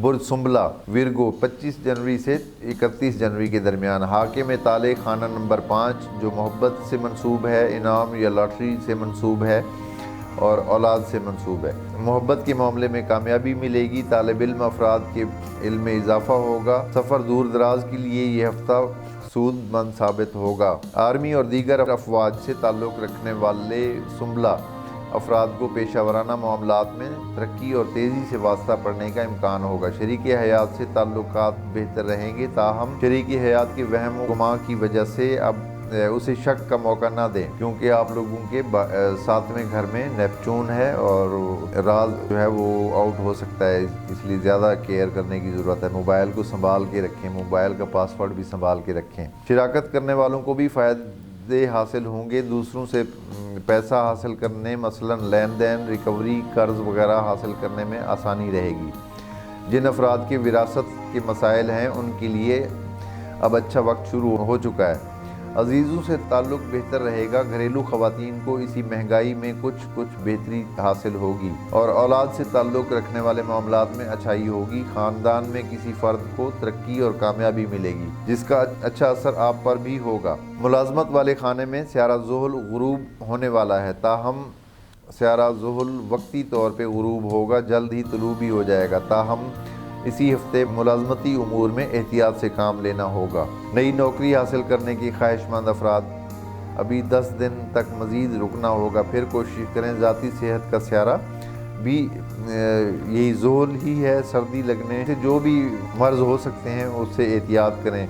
برج سنبلہ ویرگو 25 جنوری سے 31 جنوری کے درمیان۔ حاکم تالے خانہ نمبر 5 جو محبت سے منسوب ہے، انعام یا لاٹری سے منسوب ہے اور اولاد سے منسوب ہے۔ محبت کے معاملے میں کامیابی ملے گی، طالب علم افراد کے علم میں اضافہ ہوگا، سفر دور دراز کے لیے یہ ہفتہ سود مند ثابت ہوگا۔ آرمی اور دیگر افواج سے تعلق رکھنے والے سنبلہ افراد کو پیشہ ورانہ معاملات میں ترقی اور تیزی سے واسطہ پڑنے کا امکان ہوگا۔ شریک حیات سے تعلقات بہتر رہیں گے، تاہم شریک حیات کے وہم و گمان کی وجہ سے اب اسے شک کا موقع نہ دیں، کیونکہ آپ لوگوں کے 7ویں گھر میں نیپچون ہے اور راز جو ہے وہ آؤٹ ہو سکتا ہے، اس لیے زیادہ کیئر کرنے کی ضرورت ہے۔ موبائل کو سنبھال کے رکھیں، موبائل کا پاسورڈ بھی سنبھال کے رکھیں۔ شراکت کرنے والوں کو بھی فائدے حاصل ہوں گے، دوسروں سے پیسہ حاصل کرنے مثلا لین دین، ریکوری، قرض وغیرہ حاصل کرنے میں آسانی رہے گی۔ جن افراد کے وراثت کے مسائل ہیں ان کے لیے اب اچھا وقت شروع ہو چکا ہے۔ عزیزوں سے تعلق بہتر رہے گا، گھریلو خواتین کو اسی مہنگائی میں کچھ بہتری حاصل ہوگی اور اولاد سے تعلق رکھنے والے معاملات میں اچھائی ہوگی۔ خاندان میں کسی فرد کو ترقی اور کامیابی ملے گی جس کا اچھا اثر آپ پر بھی ہوگا۔ ملازمت والے خانے میں سیارہ زحل غروب ہونے والا ہے، تاہم سیارہ زحل وقتی طور پہ غروب ہوگا، جلد ہی طلوع بھی ہو جائے گا، تاہم اسی ہفتے ملازمتی امور میں احتیاط سے کام لینا ہوگا۔ نئی نوکری حاصل کرنے کی خواہش مند افراد ابھی 10 دن تک مزید رکنا ہوگا، پھر کوشش کریں۔ ذاتی صحت کا سیارہ بھی یہی زحل ہی ہے، سردی لگنے سے جو بھی مرض ہو سکتے ہیں اس سے احتیاط کریں۔